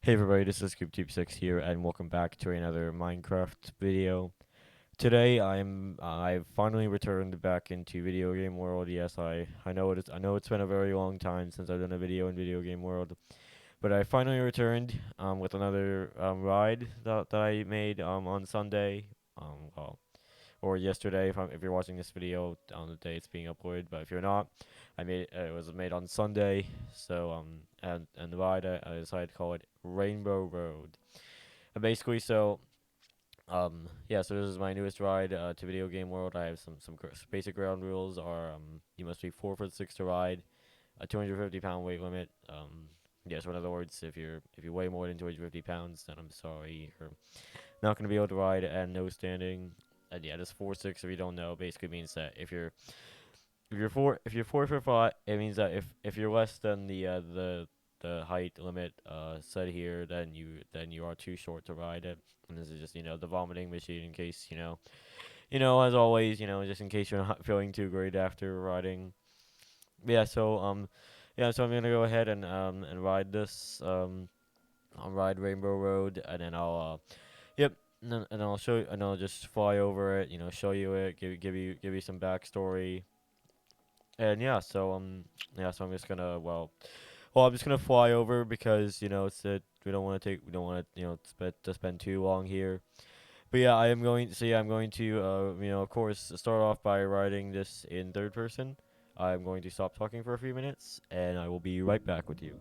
Hey everybody, this is ScoopTube6 here, and welcome back to another Minecraft video. Today I've finally returned back into video game world. Yes, I know I know it's been a very long time since I've done a video in video game world, but I finally returned with another ride that I made on Sunday. Well, or yesterday if you're watching this video on the day it's being uploaded, but if you're not, it was made on Sunday. So and the ride I decided to call it Rainbow Road. And basically, yeah, so this is my newest ride to video game world. I have some basic ground rules are you must be 4'6" to ride, a 250-pound weight limit. Yeah, so in other words, if you weigh more than 250 pounds, then I'm sorry, you're not gonna be able to ride, and no standing. And yeah, this 4'6", if you don't know, basically means that if you're 4 foot 5, it means that if you're less than the height limit set here, then you are too short to ride it. And this is just the vomiting machine in case as always just in case you're not feeling too great after riding. Yeah, so I'm gonna go ahead and ride this. I'll ride Rainbow Road, and then yep, and I'll show you, and I'll just fly over it, show you it, give you some backstory. And so I'm just gonna I'm just gonna fly over because we don't want to spend too long here. But yeah, I'm going to of course start off by writing this in third person. I'm going to stop talking for a few minutes, and I will be right back with you.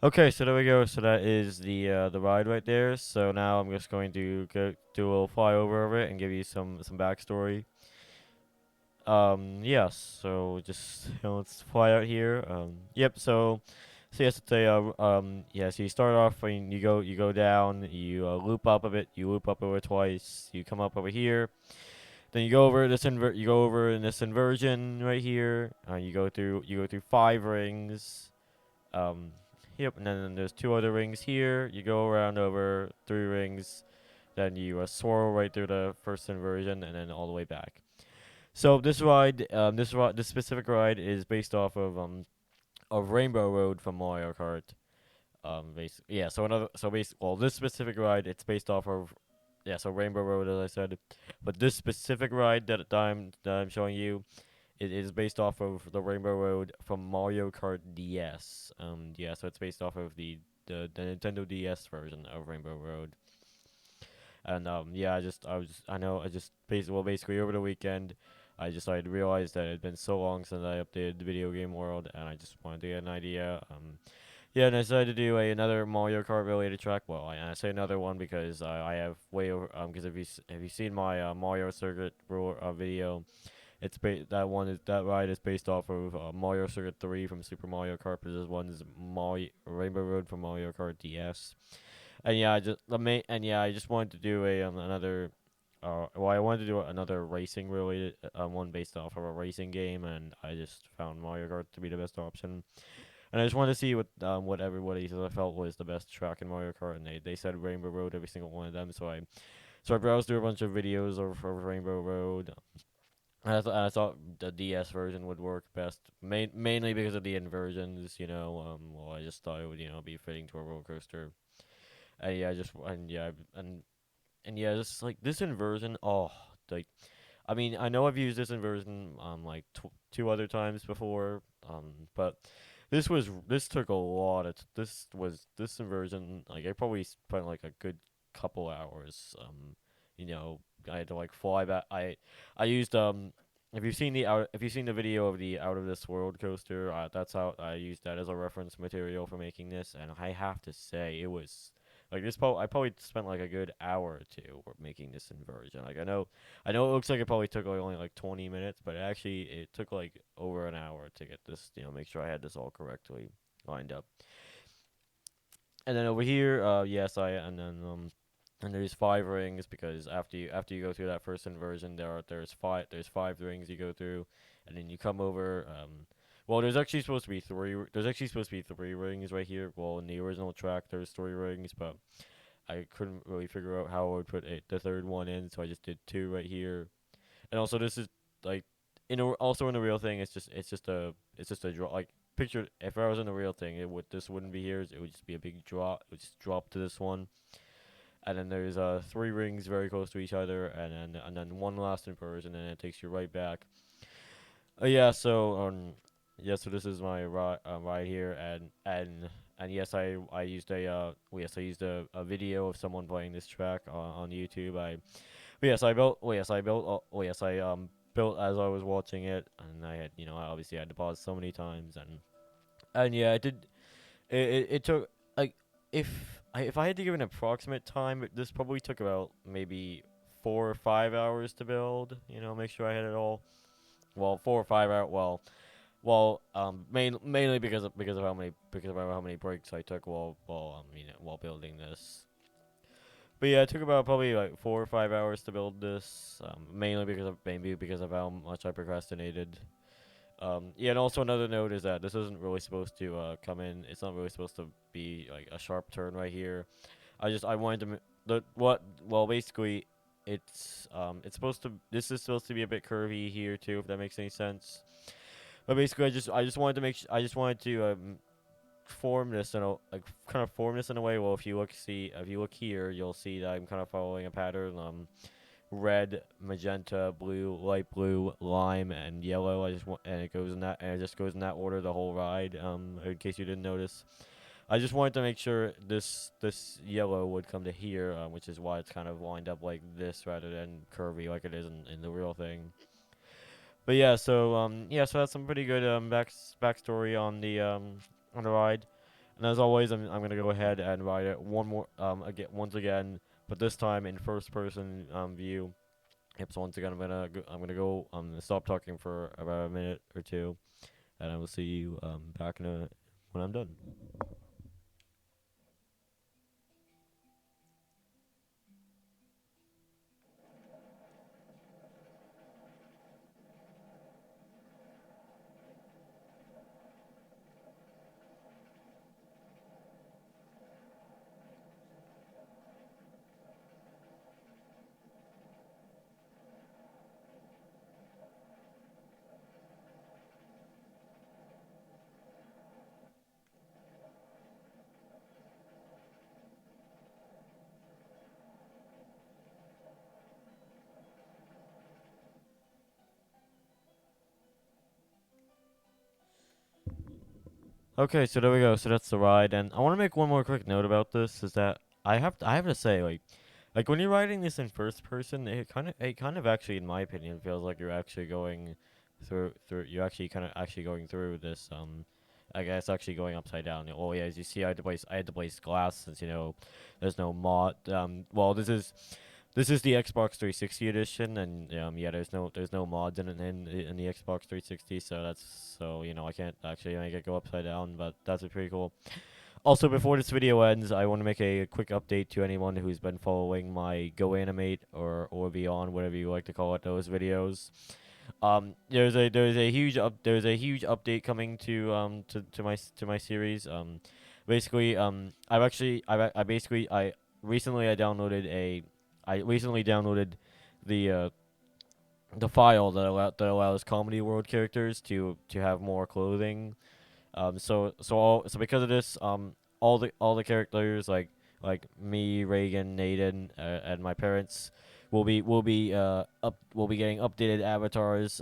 Okay, so there we go. So that is the ride right there. So now I'm just going to go do a little flyover of it and give you some backstory. Yes. So just let's fly out here. Yep. So yes, it's yeah. So you start off when you go down, you loop up a bit, you loop up over twice, you come up over here, then you go over in this inversion right here. You go through 5 rings. Um, yep, and then there's 2 other rings here. You go around over 3 rings, then you swirl right through the first inversion, and then all the way back. So this specific ride is based off of Rainbow Road from Mario Kart. Yeah. This specific ride, it's based off of so Rainbow Road, as I said, but this specific ride that I'm showing you, it is based off of the Rainbow Road from Mario Kart DS. Yeah, so it's based off of the Nintendo DS version of Rainbow Road. And yeah, I just basically over the weekend, I realized that it had been so long since I updated the video game world, and I just wanted to get an idea. Yeah, and I decided to do another Mario Kart related track. Well, I say another one because I have way over because if you seen my Mario Circuit video, that ride is based off of Mario Circuit 3 from Super Mario Kart. But this one is Mario Rainbow Road from Mario Kart DS. And yeah, I just wanted to do another. I wanted to do another racing related one based off of a racing game, and I just found Mario Kart to be the best option. And I just wanted to see what everybody felt was the best track in Mario Kart, and they said Rainbow Road every single one of them. So I browsed through a bunch of videos of Rainbow Road. And I thought the DS version would work best, mainly because of the inversions. Well, I just thought it would be fitting to a roller coaster. Yeah, just and yeah, just like this inversion. Oh, like I mean, I know I've used this inversion like 2 other times before. But this took a lot. This inversion. Like I probably spent like a good couple hours. You know, I had to like fly back. I used if you've seen the video of the Out of This World coaster, that's how I used that as a reference material for making this, and I have to say Like I probably spent like a good hour or two making this inversion. Like I know it looks like it probably took like only like 20 minutes, but actually it took like over an hour to get this, make sure I had this all correctly lined up. And then over here, yes, and there's five rings because after you go through that first inversion, there's five rings you go through, and then you come over. Well, there's actually supposed to be three. There's actually supposed to be three rings right here. Well, in the original track, there's three rings, but I couldn't really figure out how I would put the third one in, so I just did two right here. And also, this is like also in the real thing, it's just a draw. Like picture if I was in the real thing, this wouldn't be here. It would just be a big drop. It would just drop to this one, and then there's three rings very close to each other, and then one last inversion, and it takes you right back. Yeah, so this is my ride here, and yes, I used I used a video of someone playing this track on YouTube. I built as I was watching it, and I had I obviously had to pause so many times, and yeah, it did. It took like if I had to give an approximate time, this probably took about maybe 4 or 5 hours to build. Make sure I had it all. Well, 4 or 5 hours. Mainly because of how many breaks I took while building this. But yeah, it took about probably like 4 or 5 hours to build this. Mainly because of how much I procrastinated. Yeah, and also another note is that this isn't really supposed to come in. It's not really supposed to be like a sharp turn right here. I wanted to the what well basically it's supposed to this is supposed to be a bit curvy here too, if that makes any sense. But basically I just wanted to I just wanted to form this in a like kind of form this in a way. Well, if you look here, you'll see that I'm kind of following a pattern. Red, magenta, blue, light blue, lime, and yellow. And it just goes in that order the whole ride. In case you didn't notice, I just wanted to make sure this yellow would come to here, which is why it's kind of lined up like this rather than curvy like it is in the real thing. But so that's some pretty good backstory on the ride. And as always, I'm gonna go ahead and ride it once again, but this time in first person view. Yep. So once again, I'm gonna go stop talking for about a minute or two, and I will see you back when I'm done. Okay, so there we go. So that's the ride, and I want to make one more quick note about this. Is that I have to say like when you're riding this in first person, it kind of actually, in my opinion, feels like you're actually going through you're actually kind of actually going through this I guess actually going upside down. Oh yeah, as you see, I had to place glass since there's no mod. Well, this is the Xbox 360 edition, and yeah, there's no mods in the Xbox 360, so I can't actually make it go upside down, but that's pretty cool. Also, before this video ends, I want to make a quick update to anyone who's been following my Go Animate or Beyond, whatever you like to call it, those videos. There's a huge update coming to my series. Basically, I basically I recently downloaded the uh the file that allows Comedy World characters to have more clothing. So because of this, all the characters like me, Reagan, Naden, and my parents will be getting updated avatars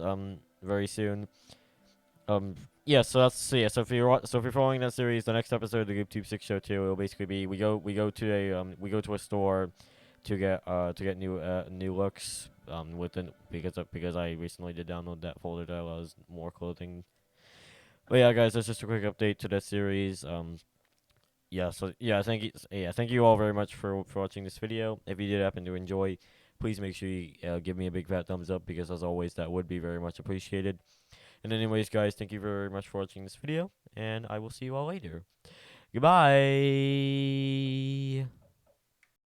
very soon. Yeah, so if you're following that series, the next episode of the GoopTube 6 Show 2 will basically be we go to a store to get new looks because I recently did download that folder that allows more clothing. But yeah, guys, that's just a quick update to that series. yeah, so yeah, thank you all very much for watching this video. If you did happen to enjoy, please make sure you give me a big fat thumbs up, because as always that would be very much appreciated. And anyways, guys, thank you very much for watching this video, and I will see you all later. Goodbye.